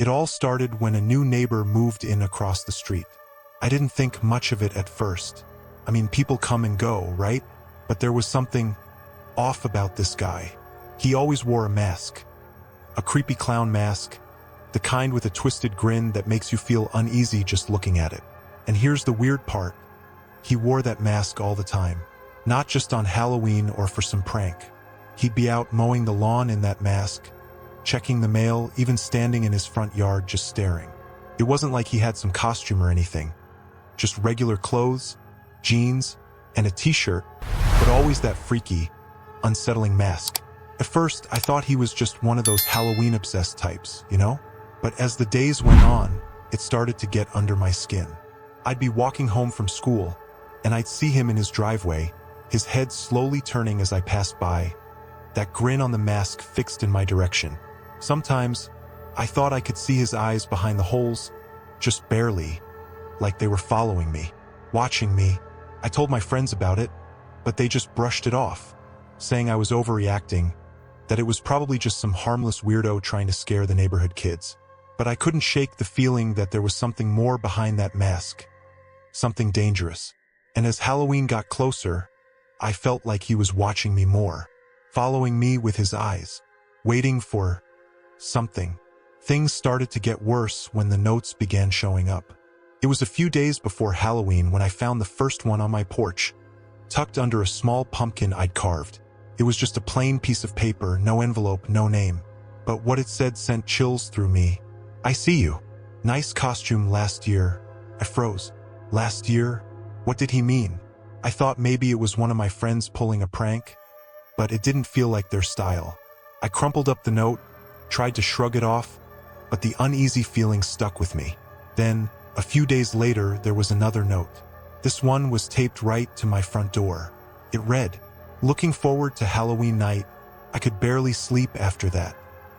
It all started when a new neighbor moved in across the street. I didn't think much of it at first. I mean, people come and go, right? But there was something off about this guy. He always wore a mask. A creepy clown mask, the kind with a twisted grin that makes you feel uneasy just looking at it. And here's the weird part. He wore that mask all the time. Not just on Halloween or for some prank. He'd be out mowing the lawn in that mask, checking the mail, even standing in his front yard just staring. It wasn't like he had some costume or anything. Just regular clothes, jeans, and a t-shirt, but always that freaky, unsettling mask. At first, I thought he was just one of those Halloween-obsessed types, you know? But as the days went on, it started to get under my skin. I'd be walking home from school, and I'd see him in his driveway, his head slowly turning as I passed by, that grin on the mask fixed in my direction. Sometimes, I thought I could see his eyes behind the holes, just barely, like they were following me, watching me. I told my friends about it, but they just brushed it off, saying I was overreacting, that it was probably just some harmless weirdo trying to scare the neighborhood kids. But I couldn't shake the feeling that there was something more behind that mask, something dangerous. And as Halloween got closer, I felt like he was watching me more, following me with his eyes, waiting for something. Things started to get worse when the notes began showing up. It was a few days before Halloween when I found the first one on my porch, tucked under a small pumpkin I'd carved. It was just a plain piece of paper, no envelope, no name. But what it said sent chills through me. I see you. Nice costume last year. I froze. Last year? What did he mean? I thought maybe it was one of my friends pulling a prank, but it didn't feel like their style. I crumpled up the note, tried to shrug it off, but the uneasy feeling stuck with me. Then, a few days later, there was another note. This one was taped right to my front door. It read, "Looking forward to Halloween night. I could barely sleep after that."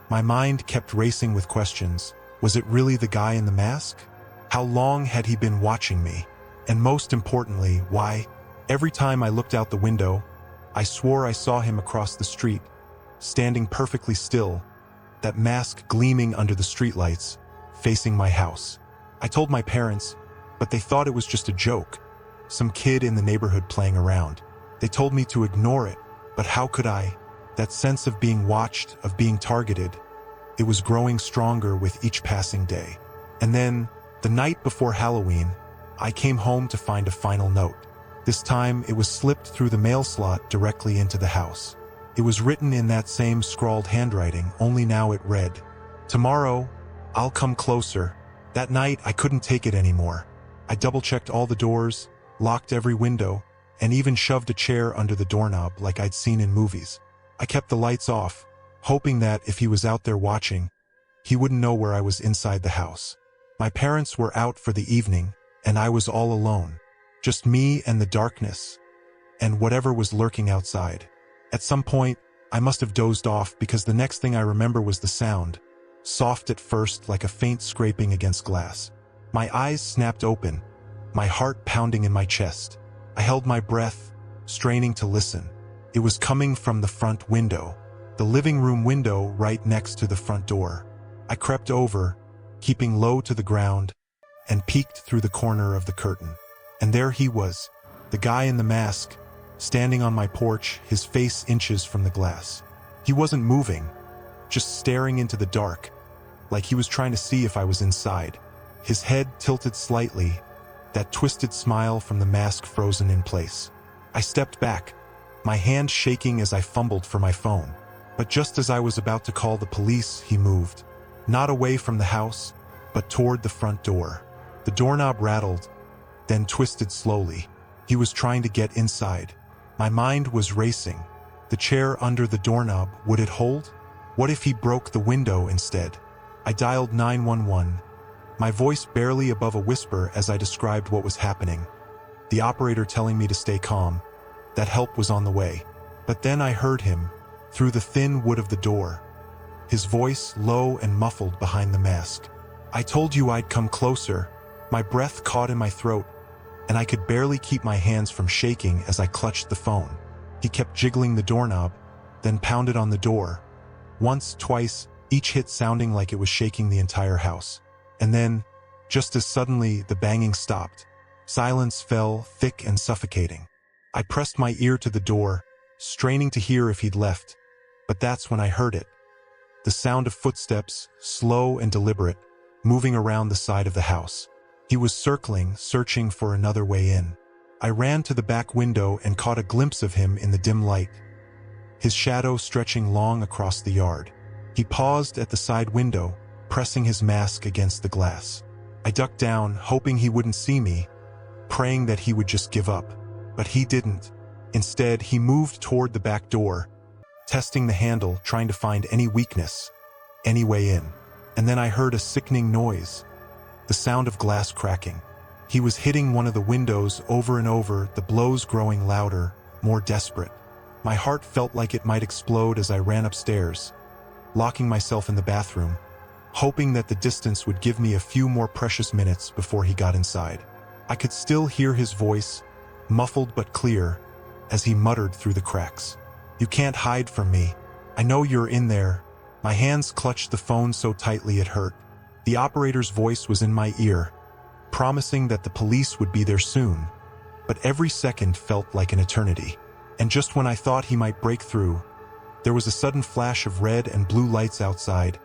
My mind kept racing with questions. Was it really the guy in the mask? How long had he been watching me? And most importantly, why? Every time I looked out the window, I swore I saw him across the street, standing perfectly still, that mask gleaming under the streetlights, facing my house. I told my parents, but they thought it was just a joke, some kid in the neighborhood playing around. They told me to ignore it, but how could I? That sense of being watched, of being targeted, it was growing stronger with each passing day. And then, the night before Halloween, I came home to find a final note. This time, it was slipped through the mail slot directly into the house. It was written in that same scrawled handwriting, only now it read, "Tomorrow, I'll come closer." That night, I couldn't take it anymore. I double-checked all the doors, locked every window, and even shoved a chair under the doorknob like I'd seen in movies. I kept the lights off, hoping that if he was out there watching, he wouldn't know where I was inside the house. My parents were out for the evening, and I was all alone. Just me and the darkness, and whatever was lurking outside. At some point, I must have dozed off because the next thing I remember was the sound, soft at first like a faint scraping against glass. My eyes snapped open, my heart pounding in my chest. I held my breath, straining to listen. It was coming from the front window, the living room window right next to the front door. I crept over, keeping low to the ground, and peeked through the corner of the curtain. And there he was, the guy in the mask, standing on my porch, his face inches from the glass. He wasn't moving, just staring into the dark, like he was trying to see if I was inside. His head tilted slightly, that twisted smile from the mask frozen in place. I stepped back, my hand shaking as I fumbled for my phone. But just as I was about to call the police, he moved, not away from the house, but toward the front door. The doorknob rattled, then twisted slowly. He was trying to get inside. My mind was racing. The chair under the doorknob, would it hold? What if he broke the window instead? I dialed 911, my voice barely above a whisper as I described what was happening. The operator telling me to stay calm, that help was on the way. But then I heard him, through the thin wood of the door, his voice low and muffled behind the mask. "I told you I'd come closer." My breath caught in my throat, and I could barely keep my hands from shaking as I clutched the phone. He kept jiggling the doorknob, then pounded on the door. Once, twice, each hit sounding like it was shaking the entire house. And then, just as suddenly the banging stopped, silence fell thick and suffocating. I pressed my ear to the door, straining to hear if he'd left, but that's when I heard it. The sound of footsteps, slow and deliberate, moving around the side of the house. He was circling, searching for another way in. I ran to the back window and caught a glimpse of him in the dim light, his shadow stretching long across the yard. He paused at the side window, pressing his mask against the glass. I ducked down, hoping he wouldn't see me, praying that he would just give up. But he didn't. Instead, he moved toward the back door, testing the handle, trying to find any weakness, any way in. And then I heard a sickening noise, the sound of glass cracking. He was hitting one of the windows over and over, the blows growing louder, more desperate. My heart felt like it might explode as I ran upstairs, locking myself in the bathroom, hoping that the distance would give me a few more precious minutes before he got inside. I could still hear his voice, muffled but clear, as he muttered through the cracks. "You can't hide from me. I know you're in there." My hands clutched the phone so tightly it hurt. The operator's voice was in my ear, promising that the police would be there soon, but every second felt like an eternity. And just when I thought he might break through, there was a sudden flash of red and blue lights outside,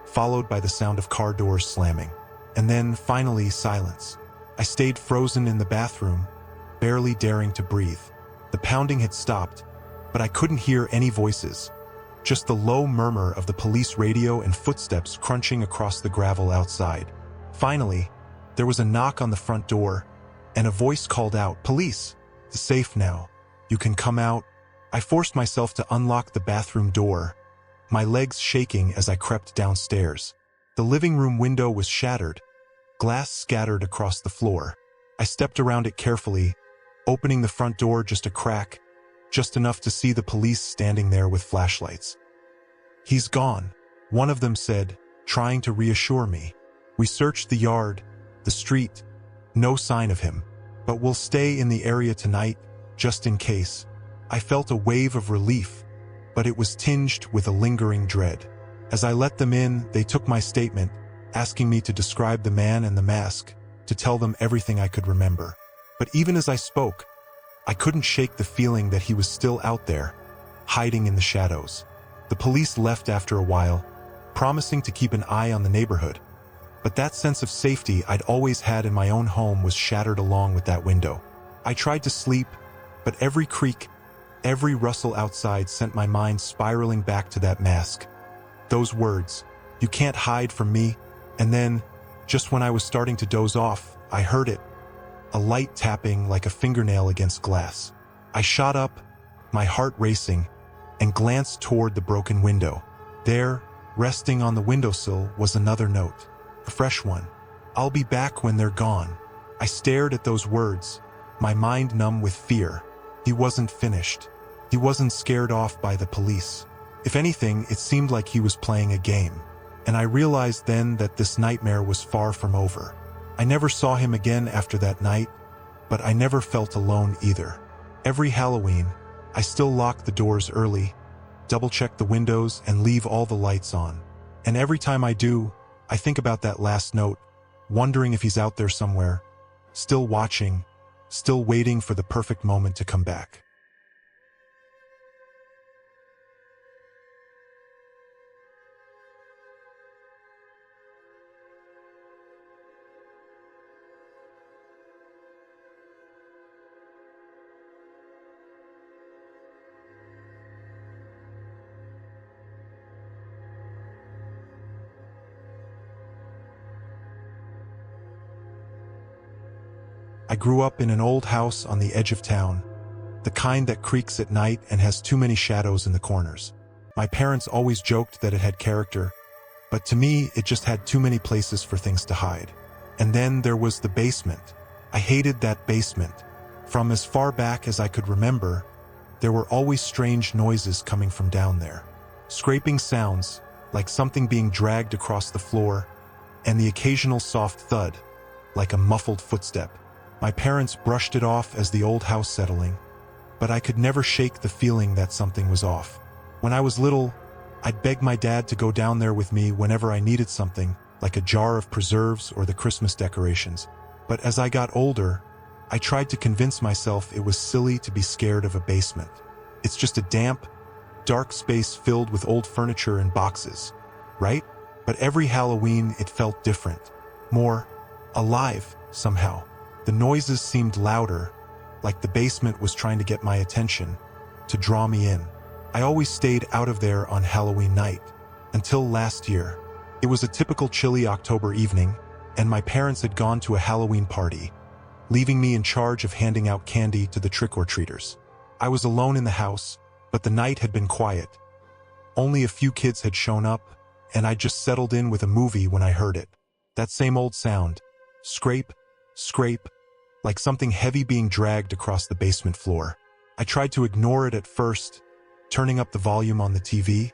followed by the sound of car doors slamming. And then, finally, silence. I stayed frozen in the bathroom, barely daring to breathe. The pounding had stopped, but I couldn't hear any voices, just the low murmur of the police radio and footsteps crunching across the gravel outside. Finally, there was a knock on the front door, and a voice called out, "Police! It's safe now. You can come out." I forced myself to unlock the bathroom door, my legs shaking as I crept downstairs. The living room window was shattered, glass scattered across the floor. I stepped around it carefully, opening the front door just a crack, just enough to see the police standing there with flashlights. "He's gone," one of them said, trying to reassure me. "We searched the yard, the street, no sign of him, but we'll stay in the area tonight, just in case." I felt a wave of relief, but it was tinged with a lingering dread. As I let them in, they took my statement, asking me to describe the man and the mask, to tell them everything I could remember. But even as I spoke, I couldn't shake the feeling that he was still out there, hiding in the shadows. The police left after a while, promising to keep an eye on the neighborhood. But that sense of safety I'd always had in my own home was shattered along with that window. I tried to sleep, but every creak, every rustle outside sent my mind spiraling back to that mask. Those words, "You can't hide from me." And then, just when I was starting to doze off, I heard it, a light tapping like a fingernail against glass. I shot up, my heart racing, and glanced toward the broken window. There, resting on the windowsill, was another note, a fresh one. "I'll be back when they're gone." I stared at those words, my mind numb with fear. He wasn't finished. He wasn't scared off by the police. If anything, it seemed like he was playing a game. And I realized then that this nightmare was far from over. I never saw him again after that night, but I never felt alone either. Every Halloween, I still lock the doors early, double-check the windows, and leave all the lights on. And every time I do, I think about that last note, wondering if he's out there somewhere, still watching, still waiting for the perfect moment to come back. I grew up in an old house on the edge of town, the kind that creaks at night and has too many shadows in the corners. My parents always joked that it had character, but to me, it just had too many places for things to hide. And then there was the basement. I hated that basement. From as far back as I could remember, there were always strange noises coming from down there. Scraping sounds, like something being dragged across the floor, and the occasional soft thud, like a muffled footstep. My parents brushed it off as the old house settling, but I could never shake the feeling that something was off. When I was little, I'd beg my dad to go down there with me whenever I needed something, like a jar of preserves or the Christmas decorations. But as I got older, I tried to convince myself it was silly to be scared of a basement. It's just a damp, dark space filled with old furniture and boxes, right? But every Halloween it felt different, more alive somehow. The noises seemed louder, like the basement was trying to get my attention, to draw me in. I always stayed out of there on Halloween night, until last year. It was a typical chilly October evening, and my parents had gone to a Halloween party, leaving me in charge of handing out candy to the trick-or-treaters. I was alone in the house, but the night had been quiet. Only a few kids had shown up, and I just settled in with a movie when I heard it. That same old sound, scrape, scrape, like something heavy being dragged across the basement floor. I tried to ignore it at first, turning up the volume on the TV,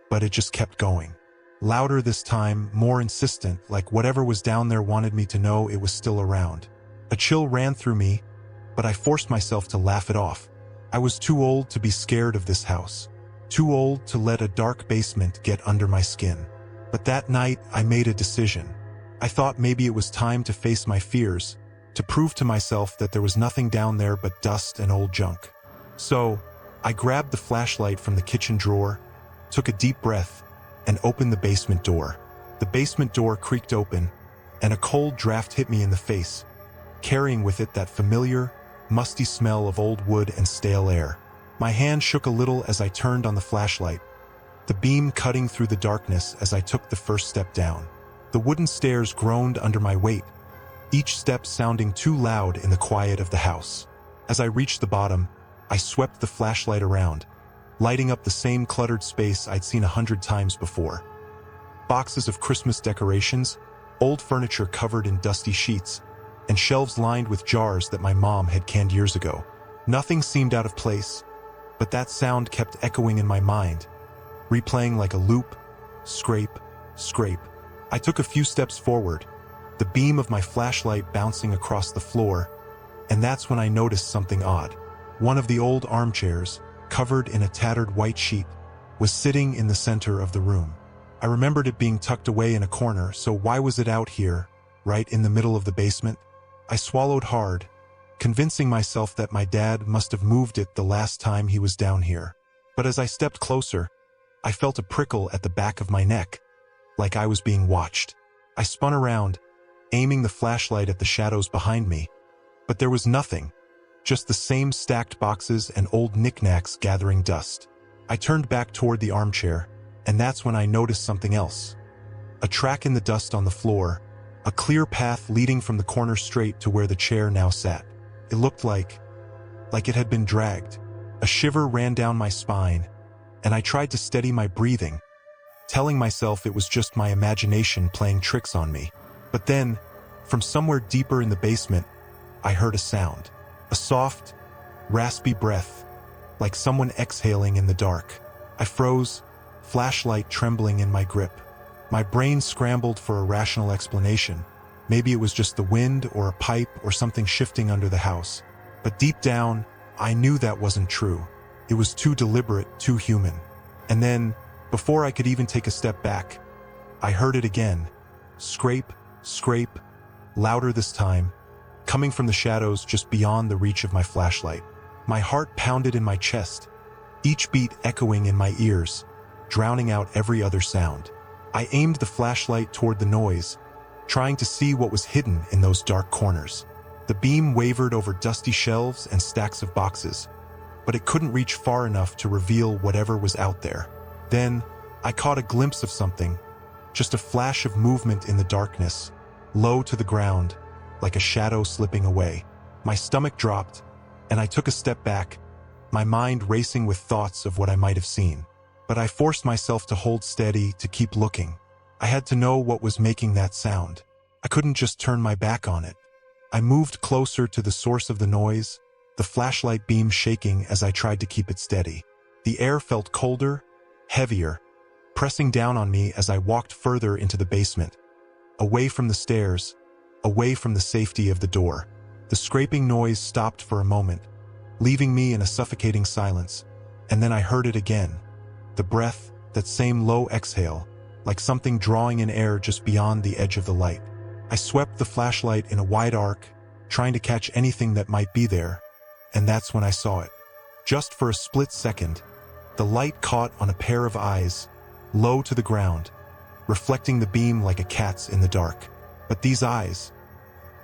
but it just kept going. Louder this time, more insistent, like whatever was down there wanted me to know it was still around. A chill ran through me, but I forced myself to laugh it off. I was too old to be scared of this house, too old to let a dark basement get under my skin. But that night, I made a decision. I thought maybe it was time to face my fears, to prove to myself that there was nothing down there but dust and old junk. So, I grabbed the flashlight from the kitchen drawer, took a deep breath, and opened the basement door. The basement door creaked open, and a cold draft hit me in the face, carrying with it that familiar, musty smell of old wood and stale air. My hand shook a little as I turned on the flashlight, the beam cutting through the darkness as I took the first step down. The wooden stairs groaned under my weight, each step sounding too loud in the quiet of the house. As I reached the bottom, I swept the flashlight around, lighting up the same cluttered space I'd seen 100 times before. Boxes of Christmas decorations, old furniture covered in dusty sheets, and shelves lined with jars that my mom had canned years ago. Nothing seemed out of place, but that sound kept echoing in my mind, replaying like a loop, scrape, scrape. I took a few steps forward, the beam of my flashlight bouncing across the floor, and that's when I noticed something odd. One of the old armchairs, covered in a tattered white sheet, was sitting in the center of the room. I remembered it being tucked away in a corner, so why was it out here, right in the middle of the basement? I swallowed hard, convincing myself that my dad must have moved it the last time he was down here. But as I stepped closer, I felt a prickle at the back of my neck, like I was being watched. I spun around, aiming the flashlight at the shadows behind me, but there was nothing. Just the same stacked boxes and old knickknacks gathering dust. I turned back toward the armchair, and that's when I noticed something else. A track in the dust on the floor, a clear path leading from the corner straight to where the chair now sat. It looked like it had been dragged. A shiver ran down my spine, and I tried to steady my breathing, telling myself it was just my imagination playing tricks on me. But then, from somewhere deeper in the basement, I heard a sound. A soft, raspy breath, like someone exhaling in the dark. I froze, flashlight trembling in my grip. My brain scrambled for a rational explanation. Maybe it was just the wind or a pipe or something shifting under the house. But deep down, I knew that wasn't true. It was too deliberate, too human. And then, before I could even take a step back, I heard it again. Scrape, scrape, louder this time, coming from the shadows just beyond the reach of my flashlight. My heart pounded in my chest, each beat echoing in my ears, drowning out every other sound. I aimed the flashlight toward the noise, trying to see what was hidden in those dark corners. The beam wavered over dusty shelves and stacks of boxes, but it couldn't reach far enough to reveal whatever was out there. Then, I caught a glimpse of something, just a flash of movement in the darkness, low to the ground, like a shadow slipping away. My stomach dropped, and I took a step back, my mind racing with thoughts of what I might have seen. But I forced myself to hold steady, to keep looking. I had to know what was making that sound. I couldn't just turn my back on it. I moved closer to the source of the noise, the flashlight beam shaking as I tried to keep it steady. The air felt colder, heavier, pressing down on me as I walked further into the basement, away from the stairs, away from the safety of the door. The scraping noise stopped for a moment, leaving me in a suffocating silence, and then I heard it again. The breath, that same low exhale, like something drawing in air just beyond the edge of the light. I swept the flashlight in a wide arc, trying to catch anything that might be there, and that's when I saw it. Just for a split second, the light caught on a pair of eyes, low to the ground, reflecting the beam like a cat's in the dark. But these eyes,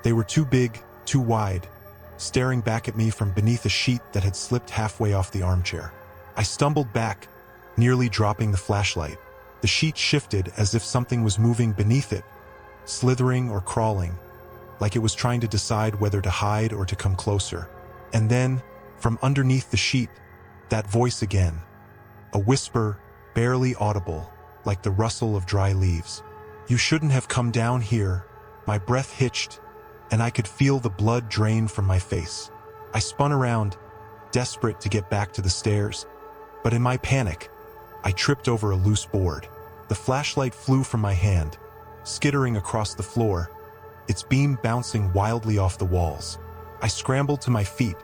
they were too big, too wide, staring back at me from beneath a sheet that had slipped halfway off the armchair. I stumbled back, nearly dropping the flashlight. The sheet shifted as if something was moving beneath it, slithering or crawling, like it was trying to decide whether to hide or to come closer. And then, from underneath the sheet, that voice again, a whisper, barely audible, like the rustle of dry leaves. "You shouldn't have come down here." My breath hitched, and I could feel the blood drain from my face. I spun around, desperate to get back to the stairs, but in my panic, I tripped over a loose board. The flashlight flew from my hand, skittering across the floor, its beam bouncing wildly off the walls. I scrambled to my feet,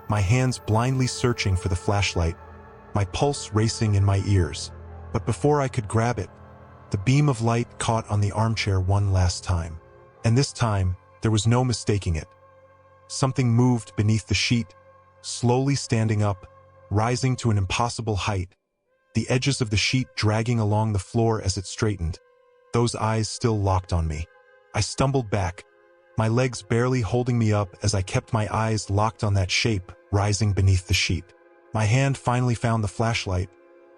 my hands blindly searching for the flashlight, my pulse racing in my ears. But before I could grab it, the beam of light caught on the armchair one last time. And this time, there was no mistaking it. Something moved beneath the sheet, slowly standing up, rising to an impossible height, the edges of the sheet dragging along the floor as it straightened, those eyes still locked on me. I stumbled back, my legs barely holding me up as I kept my eyes locked on that shape rising beneath the sheet. My hand finally found the flashlight,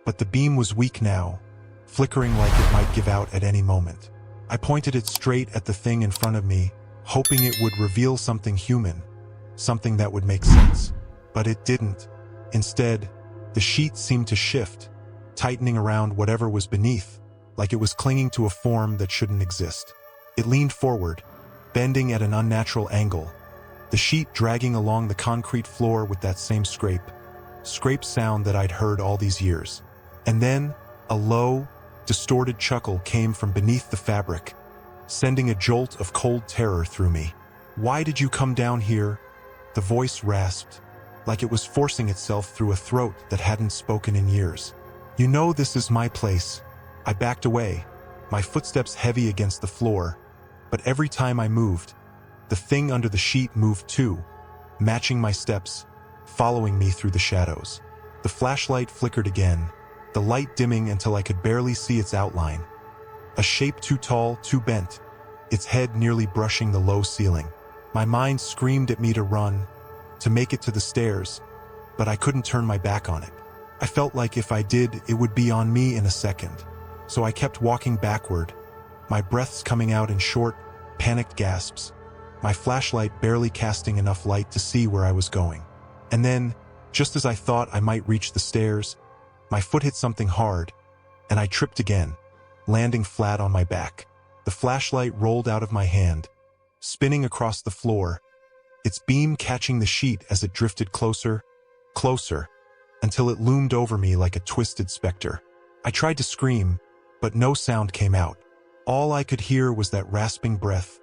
but the beam was weak now, flickering like it might give out at any moment. I pointed it straight at the thing in front of me, hoping it would reveal something human, something that would make sense. But it didn't. Instead, the sheet seemed to shift, tightening around whatever was beneath, like it was clinging to a form that shouldn't exist. It leaned forward, bending at an unnatural angle, the sheet dragging along the concrete floor with that same scrape sound that I'd heard all these years. And then, a low, distorted chuckle came from beneath the fabric, sending a jolt of cold terror through me. "Why did you come down here?" The voice rasped, like it was forcing itself through a throat that hadn't spoken in years. "You know this is my place." I backed away, my footsteps heavy against the floor, but every time I moved, the thing under the sheet moved too, matching my steps, following me through the shadows. The flashlight flickered again, the light dimming until I could barely see its outline. A shape too tall, too bent, its head nearly brushing the low ceiling. My mind screamed at me to run, to make it to the stairs, but I couldn't turn my back on it. I felt like if I did, it would be on me in a second. So I kept walking backward, my breaths coming out in short, panicked gasps, my flashlight barely casting enough light to see where I was going. And then, just as I thought I might reach the stairs, my foot hit something hard, and I tripped again, landing flat on my back. The flashlight rolled out of my hand, spinning across the floor, its beam catching the sheet as it drifted closer, closer, until it loomed over me like a twisted specter. I tried to scream, but no sound came out. All I could hear was that rasping breath,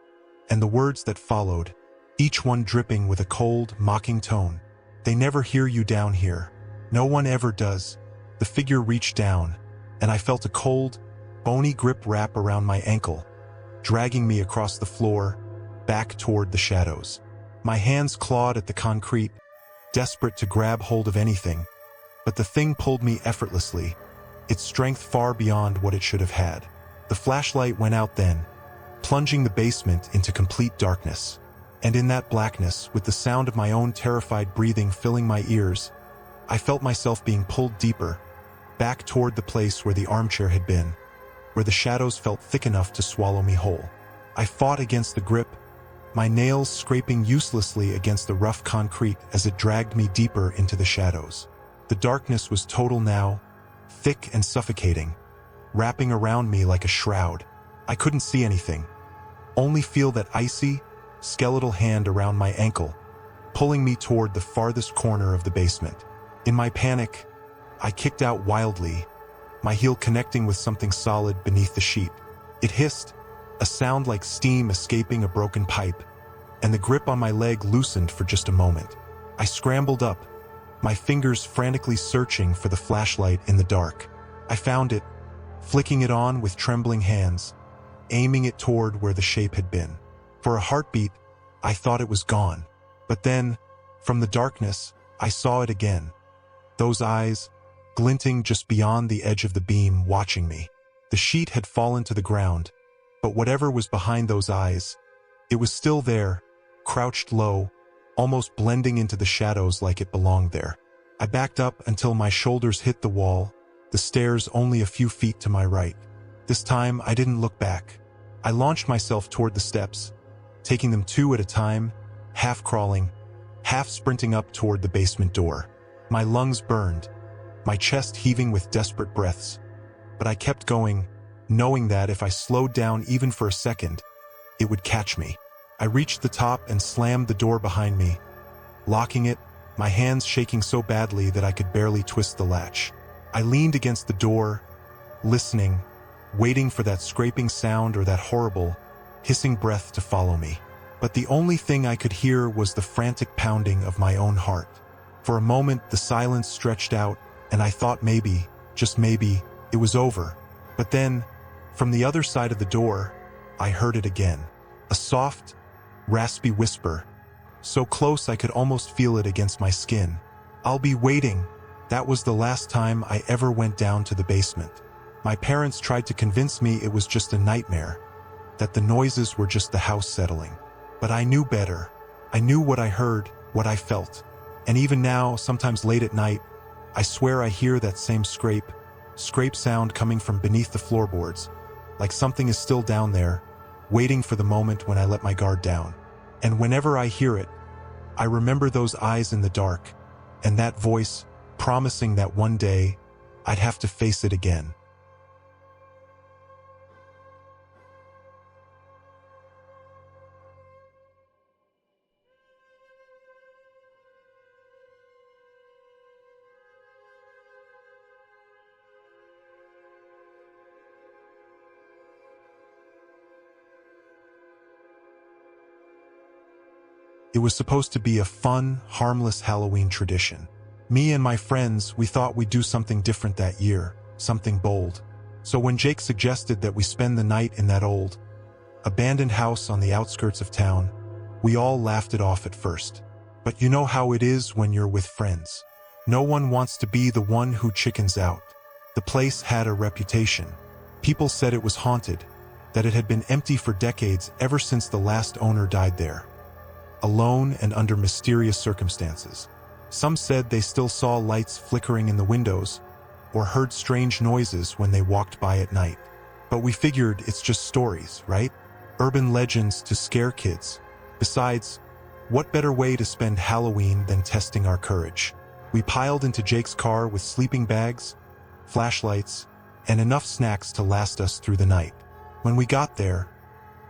and the words that followed, each one dripping with a cold, mocking tone. "They never hear you down here. No one ever does." The figure reached down, and I felt a cold, bony grip wrap around my ankle, dragging me across the floor, back toward the shadows. My hands clawed at the concrete, desperate to grab hold of anything, but the thing pulled me effortlessly, its strength far beyond what it should have had. The flashlight went out then, plunging the basement into complete darkness. And in that blackness, with the sound of my own terrified breathing filling my ears, I felt myself being pulled deeper, back toward the place where the armchair had been, where the shadows felt thick enough to swallow me whole. I fought against the grip, my nails scraping uselessly against the rough concrete as it dragged me deeper into the shadows. The darkness was total now, thick and suffocating, wrapping around me like a shroud. I couldn't see anything, only feel that icy, skeletal hand around my ankle, pulling me toward the farthest corner of the basement. In my panic, I kicked out wildly, my heel connecting with something solid beneath the sheet. It hissed, a sound like steam escaping a broken pipe, and the grip on my leg loosened for just a moment. I scrambled up, my fingers frantically searching for the flashlight in the dark. I found it, flicking it on with trembling hands, aiming it toward where the shape had been. For a heartbeat, I thought it was gone. But then, from the darkness, I saw it again. Those eyes, glinting just beyond the edge of the beam, watching me. The sheet had fallen to the ground, but whatever was behind those eyes, it was still there, crouched low, almost blending into the shadows like it belonged there. I backed up until my shoulders hit the wall, the stairs only a few feet to my right. This time, I didn't look back. I launched myself toward the steps, taking them two at a time, half crawling, half sprinting up toward the basement door. My lungs burned, my chest heaving with desperate breaths. But I kept going, knowing that if I slowed down even for a second, it would catch me. I reached the top and slammed the door behind me, locking it, my hands shaking so badly that I could barely twist the latch. I leaned against the door, listening, waiting for that scraping sound or that horrible, hissing breath to follow me. But the only thing I could hear was the frantic pounding of my own heart. For a moment, the silence stretched out, and I thought maybe, just maybe, it was over. But then, from the other side of the door, I heard it again. A soft, raspy whisper, so close I could almost feel it against my skin. "I'll be waiting." That was the last time I ever went down to the basement. My parents tried to convince me it was just a nightmare, that the noises were just the house settling. But I knew better. I knew what I heard, what I felt. And even now, sometimes late at night, I swear I hear that same scrape sound coming from beneath the floorboards, like something is still down there, waiting for the moment when I let my guard down. And whenever I hear it, I remember those eyes in the dark, and that voice promising that one day I'd have to face it again. It was supposed to be a fun, harmless Halloween tradition. Me and my friends, we thought we'd do something different that year, something bold. So when Jake suggested that we spend the night in that old, abandoned house on the outskirts of town, we all laughed it off at first. But you know how it is when you're with friends. No one wants to be the one who chickens out. The place had a reputation. People said it was haunted, that it had been empty for decades ever since the last owner died there, alone and under mysterious circumstances. Some said they still saw lights flickering in the windows or heard strange noises when they walked by at night. But we figured it's just stories, right? Urban legends to scare kids. Besides, what better way to spend Halloween than testing our courage? We piled into Jake's car with sleeping bags, flashlights, and enough snacks to last us through the night. When we got there,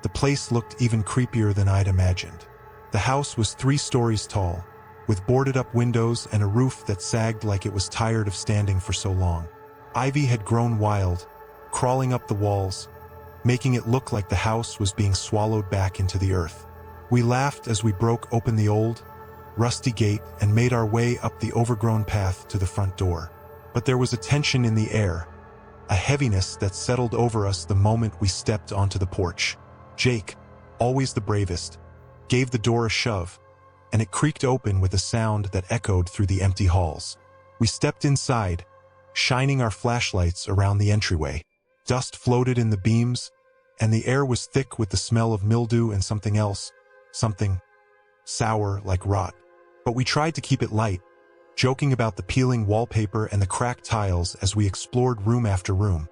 the place looked even creepier than I'd imagined. The house was 3 stories tall, with boarded-up windows and a roof that sagged like it was tired of standing for so long. Ivy had grown wild, crawling up the walls, making it look like the house was being swallowed back into the earth. We laughed as we broke open the old, rusty gate and made our way up the overgrown path to the front door. But there was a tension in the air, a heaviness that settled over us the moment we stepped onto the porch. Jake, always the bravest, gave the door a shove, and it creaked open with a sound that echoed through the empty halls. We stepped inside, shining our flashlights around the entryway. Dust floated in the beams, and the air was thick with the smell of mildew and something else, something sour like rot. But we tried to keep it light, joking about the peeling wallpaper and the cracked tiles as we explored room after room,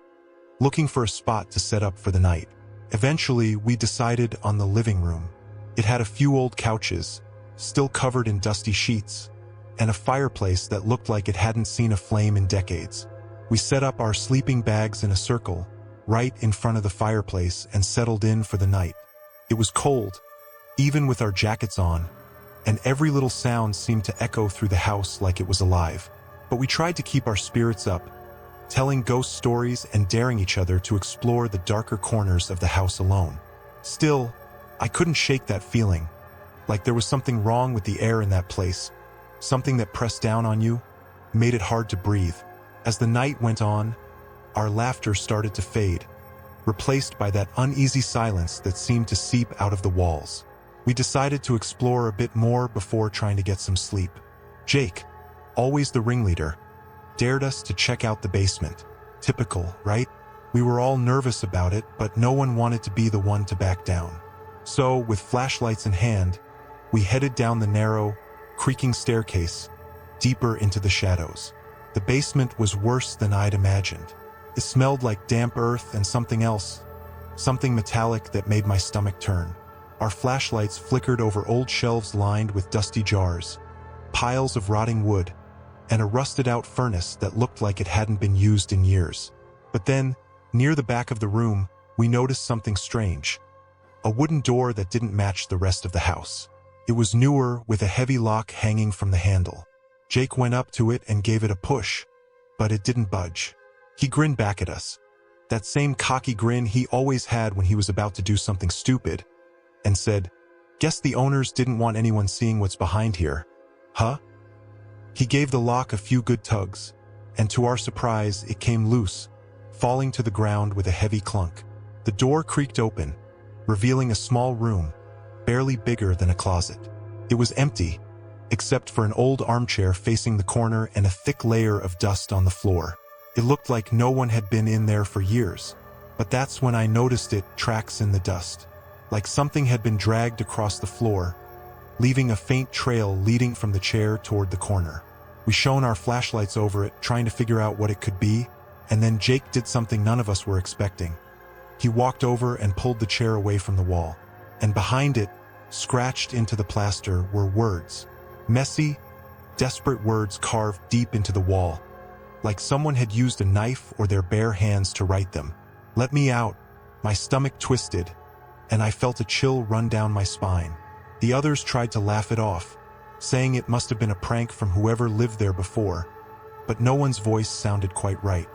looking for a spot to set up for the night. Eventually, we decided on the living room. It had a few old couches, still covered in dusty sheets, and a fireplace that looked like it hadn't seen a flame in decades. We set up our sleeping bags in a circle, right in front of the fireplace, and settled in for the night. It was cold, even with our jackets on, and every little sound seemed to echo through the house like it was alive. But we tried to keep our spirits up, telling ghost stories and daring each other to explore the darker corners of the house alone. Still, I couldn't shake that feeling, like there was something wrong with the air in that place, something that pressed down on you, made it hard to breathe. As the night went on, Our laughter started to fade, replaced by that uneasy silence that seemed to seep out of the walls. We decided to explore a bit more before trying to get some sleep. Jake, always the ringleader, dared us to check out the basement. Typical, right? We were all nervous about it, but no one wanted to be the one to back down. So, with flashlights in hand, we headed down the narrow, creaking staircase, deeper into the shadows. The basement was worse than I'd imagined. It smelled like damp earth and something else, something metallic that made my stomach turn. Our flashlights flickered over old shelves lined with dusty jars, piles of rotting wood, and a rusted-out furnace that looked like it hadn't been used in years. But then, near the back of the room, we noticed something strange. A wooden door that didn't match the rest of the house. It was newer, with a heavy lock hanging from the handle. Jake went up to it and gave it a push, but it didn't budge. He grinned back at us, that same cocky grin he always had when he was about to do something stupid, and said, "Guess the owners didn't want anyone seeing what's behind here, huh?" He gave the lock a few good tugs, and to our surprise, it came loose, falling to the ground with a heavy clunk. The door creaked open, revealing a small room, barely bigger than a closet. It was empty, except for an old armchair facing the corner and a thick layer of dust on the floor. It looked like no one had been in there for years, but that's when I noticed tracks in the dust, like something had been dragged across the floor, leaving a faint trail leading from the chair toward the corner. We shone our flashlights over it, trying to figure out what it could be, and then Jake did something none of us were expecting. He walked over and pulled the chair away from the wall, and behind it, scratched into the plaster, were words. Messy, desperate words carved deep into the wall, like someone had used a knife or their bare hands to write them. "Let me out." My stomach twisted, and I felt a chill run down my spine. The others tried to laugh it off, saying it must have been a prank from whoever lived there before, but no one's voice sounded quite right.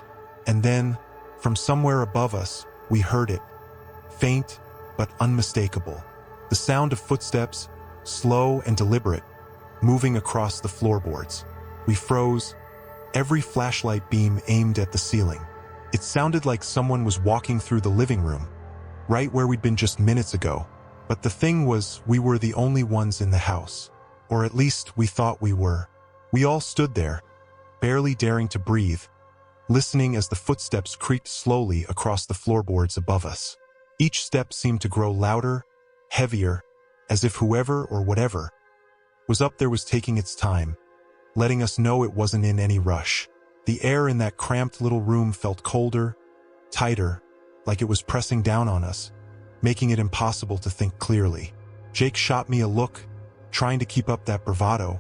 And then, from somewhere above us, we heard it, faint but unmistakable. The sound of footsteps, slow and deliberate, moving across the floorboards. We froze, every flashlight beam aimed at the ceiling. It sounded like someone was walking through the living room, right where we'd been just minutes ago. But the thing was, we were the only ones in the house. Or at least we thought we were. We all stood there, barely daring to breathe, listening as the footsteps creaked slowly across the floorboards above us. Each step seemed to grow louder, heavier, as if whoever or whatever was up there was taking its time, letting us know it wasn't in any rush. The air in that cramped little room felt colder, tighter, like it was pressing down on us, making it impossible to think clearly. Jake shot me a look, trying to keep up that bravado,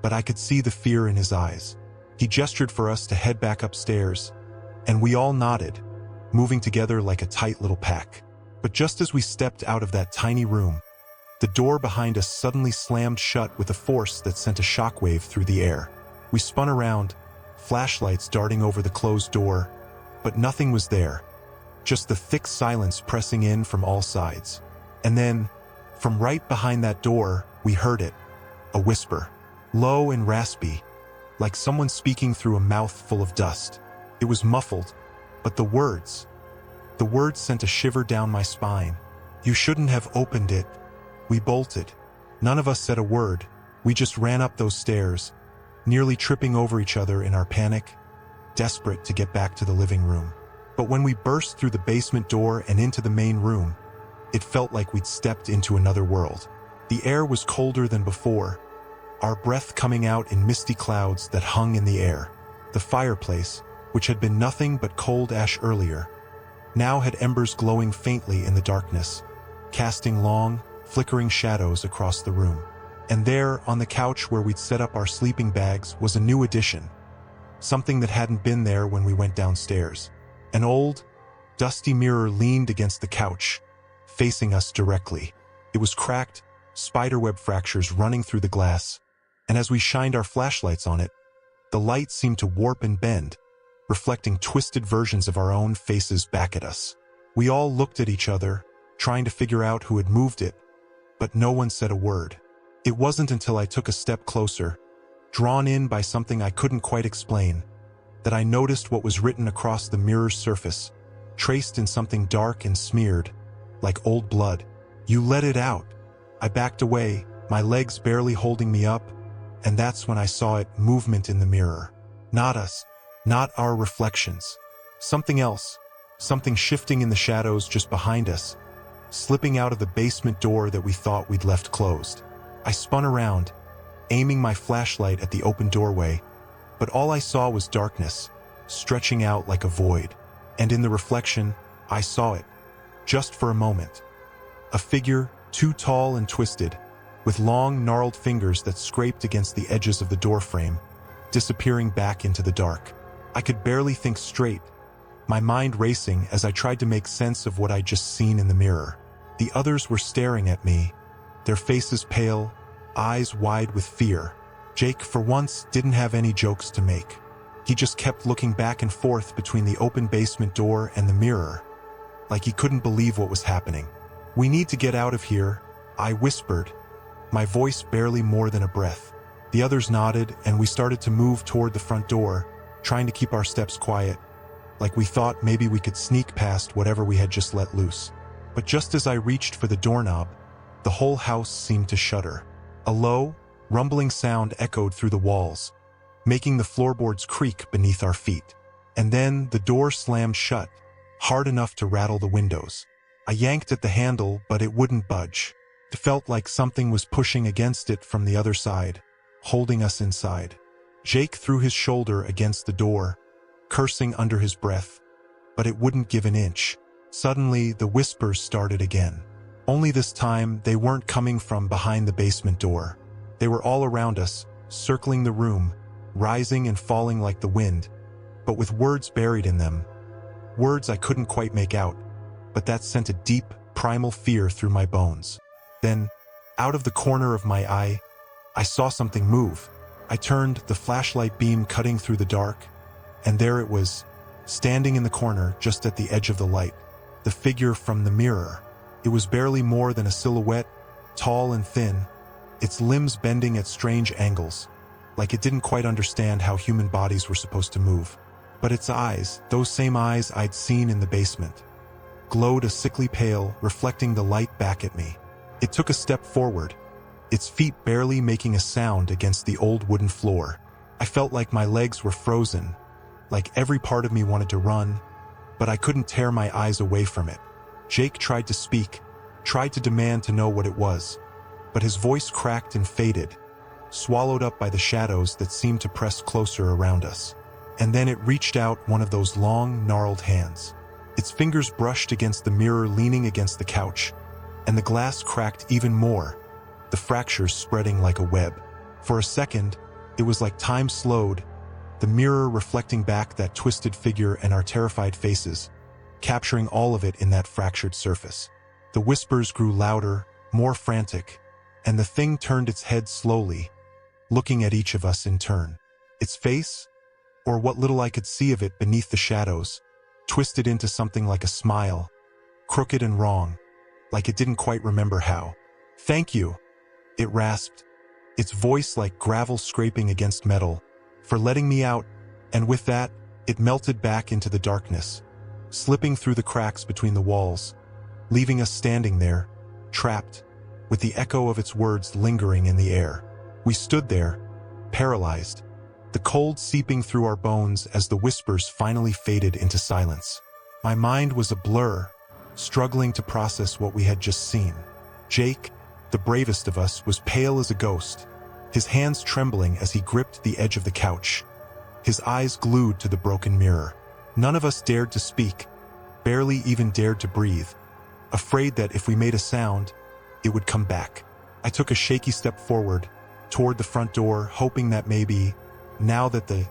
but I could see the fear in his eyes. He gestured for us to head back upstairs, and we all nodded, moving together like a tight little pack. But just as we stepped out of that tiny room, the door behind us suddenly slammed shut with a force that sent a shockwave through the air. We spun around, flashlights darting over the closed door, but nothing was there, just the thick silence pressing in from all sides. And then, from right behind that door, we heard it, a whisper, low and raspy, like someone speaking through a mouth full of dust. It was muffled, but the words sent a shiver down my spine. "You shouldn't have opened it." We bolted. None of us said a word. We just ran up those stairs, nearly tripping over each other in our panic, desperate to get back to the living room. But when we burst through the basement door and into the main room, it felt like we'd stepped into another world. The air was colder than before, our breath coming out in misty clouds that hung in the air. The fireplace, which had been nothing but cold ash earlier, now had embers glowing faintly in the darkness, casting long, flickering shadows across the room. And there, on the couch where we'd set up our sleeping bags, was a new addition, something that hadn't been there when we went downstairs. An old, dusty mirror leaned against the couch, facing us directly. It was cracked, spiderweb fractures running through the glass, and as we shined our flashlights on it, the light seemed to warp and bend, reflecting twisted versions of our own faces back at us. We all looked at each other, trying to figure out who had moved it, but no one said a word. It wasn't until I took a step closer, drawn in by something I couldn't quite explain, that I noticed what was written across the mirror's surface, traced in something dark and smeared, like old blood. "You let it out." I backed away, my legs barely holding me up, and that's when I saw it, movement in the mirror. Not us, not our reflections. Something else, something shifting in the shadows just behind us, slipping out of the basement door that we thought we'd left closed. I spun around, aiming my flashlight at the open doorway, but all I saw was darkness, stretching out like a void. And in the reflection, I saw it, just for a moment. A figure, too tall and twisted, with long, gnarled fingers that scraped against the edges of the doorframe, disappearing back into the dark. I could barely think straight, my mind racing as I tried to make sense of what I'd just seen in the mirror. The others were staring at me, their faces pale, eyes wide with fear. Jake, for once, didn't have any jokes to make. He just kept looking back and forth between the open basement door and the mirror, like he couldn't believe what was happening. "We need to get out of here," I whispered, my voice barely more than a breath. The others nodded, and we started to move toward the front door, trying to keep our steps quiet, like we thought maybe we could sneak past whatever we had just let loose. But just as I reached for the doorknob, the whole house seemed to shudder. A low, rumbling sound echoed through the walls, making the floorboards creak beneath our feet. And then the door slammed shut, hard enough to rattle the windows. I yanked at the handle, but it wouldn't budge. It felt like something was pushing against it from the other side, holding us inside. Jake threw his shoulder against the door, cursing under his breath, but it wouldn't give an inch. Suddenly, the whispers started again. Only this time, they weren't coming from behind the basement door. They were all around us, circling the room, rising and falling like the wind, but with words buried in them. Words I couldn't quite make out, but that sent a deep, primal fear through my bones. Then, out of the corner of my eye, I saw something move. I turned, the flashlight beam cutting through the dark, and there it was, standing in the corner just at the edge of the light, the figure from the mirror. It was barely more than a silhouette, tall and thin, its limbs bending at strange angles, like it didn't quite understand how human bodies were supposed to move. But its eyes, those same eyes I'd seen in the basement, glowed a sickly pale, reflecting the light back at me. It took a step forward, its feet barely making a sound against the old wooden floor. I felt like my legs were frozen, like every part of me wanted to run, but I couldn't tear my eyes away from it. Jake tried to speak, tried to demand to know what it was, but his voice cracked and faded, swallowed up by the shadows that seemed to press closer around us. And then it reached out one of those long, gnarled hands. Its fingers brushed against the mirror leaning against the couch, and the glass cracked even more, the fractures spreading like a web. For a second, it was like time slowed, the mirror reflecting back that twisted figure and our terrified faces, capturing all of it in that fractured surface. The whispers grew louder, more frantic, and the thing turned its head slowly, looking at each of us in turn. Its face, or what little I could see of it beneath the shadows, twisted into something like a smile, crooked and wrong, like it didn't quite remember how. "Thank you," it rasped, its voice like gravel scraping against metal, "for letting me out," and with that, it melted back into the darkness, slipping through the cracks between the walls, leaving us standing there, trapped, with the echo of its words lingering in the air. We stood there, paralyzed, the cold seeping through our bones as the whispers finally faded into silence. My mind was a blur, struggling to process what we had just seen. Jake, the bravest of us, was pale as a ghost, his hands trembling as he gripped the edge of the couch, his eyes glued to the broken mirror. None of us dared to speak, barely even dared to breathe, afraid that if we made a sound, it would come back. I took a shaky step forward, toward the front door, hoping that maybe, now that the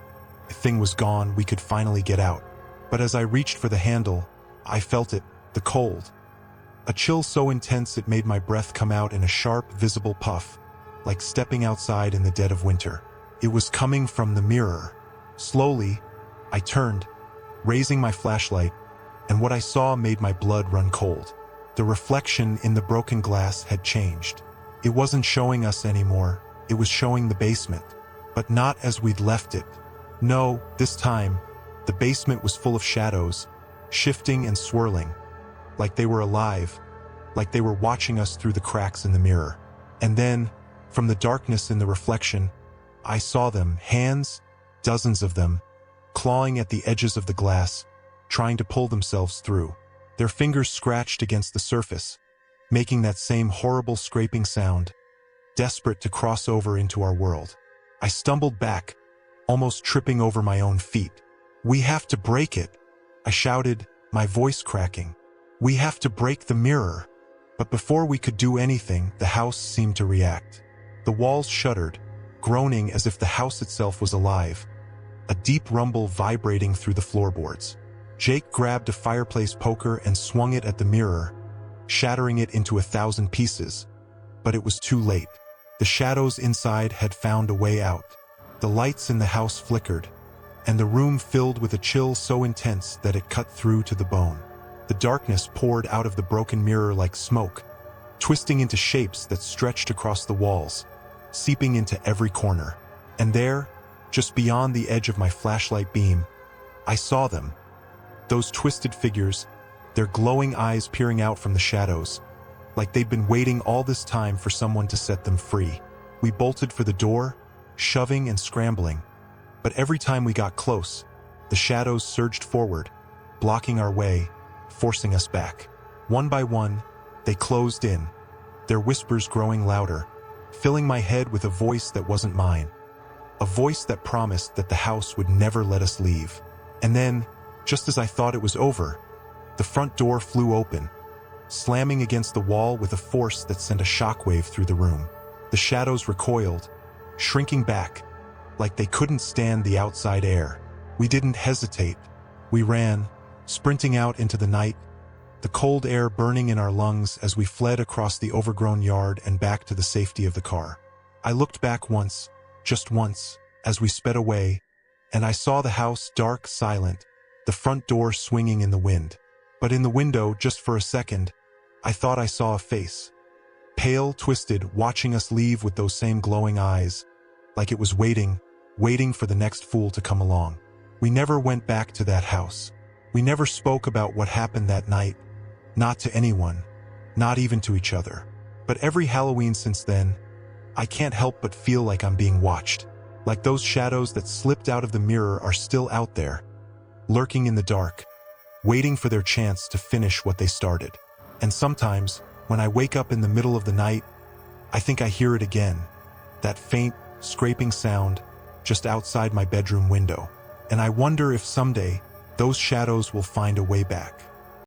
thing was gone, we could finally get out. But as I reached for the handle, I felt it, the cold. A chill so intense it made my breath come out in a sharp, visible puff, like stepping outside in the dead of winter. It was coming from the mirror. Slowly, I turned, raising my flashlight, and what I saw made my blood run cold. The reflection in the broken glass had changed. It wasn't showing us anymore, it was showing the basement, but not as we'd left it. No, this time, the basement was full of shadows, shifting and swirling, like they were alive, like they were watching us through the cracks in the mirror. And then, from the darkness in the reflection, I saw them, hands, dozens of them, clawing at the edges of the glass, trying to pull themselves through. Their fingers scratched against the surface, making that same horrible scraping sound, desperate to cross over into our world. I stumbled back, almost tripping over my own feet. "We have to break it," I shouted, my voice cracking. "We have to break the mirror." But before we could do anything, the house seemed to react. The walls shuddered, groaning as if the house itself was alive, a deep rumble vibrating through the floorboards. Jake grabbed a fireplace poker and swung it at the mirror, shattering it into 1,000 pieces. But it was too late. The shadows inside had found a way out. The lights in the house flickered, and the room filled with a chill so intense that it cut through to the bone. The darkness poured out of the broken mirror like smoke, twisting into shapes that stretched across the walls, seeping into every corner. And there, just beyond the edge of my flashlight beam, I saw them. Those twisted figures, their glowing eyes peering out from the shadows, like they'd been waiting all this time for someone to set them free. We bolted for the door, shoving and scrambling. But every time we got close, the shadows surged forward, blocking our way, forcing us back. One by one, they closed in, their whispers growing louder, filling my head with a voice that wasn't mine. A voice that promised that the house would never let us leave. And then, just as I thought it was over, the front door flew open, slamming against the wall with a force that sent a shockwave through the room. The shadows recoiled, shrinking back, like they couldn't stand the outside air. We didn't hesitate. We ran, sprinting out into the night, the cold air burning in our lungs as we fled across the overgrown yard and back to the safety of the car. I looked back once, just once, as we sped away, and I saw the house dark, silent, the front door swinging in the wind. But in the window, just for a second, I thought I saw a face. Pale, twisted, watching us leave with those same glowing eyes, like it was waiting for the next fool to come along. We never went back to that house. We never spoke about what happened that night, not to anyone, not even to each other. But every Halloween since then, I can't help but feel like I'm being watched, like those shadows that slipped out of the mirror are still out there, lurking in the dark, waiting for their chance to finish what they started. And sometimes, when I wake up in the middle of the night, I think I hear it again, that faint, scraping sound just outside my bedroom window. And I wonder if someday, those shadows will find a way back.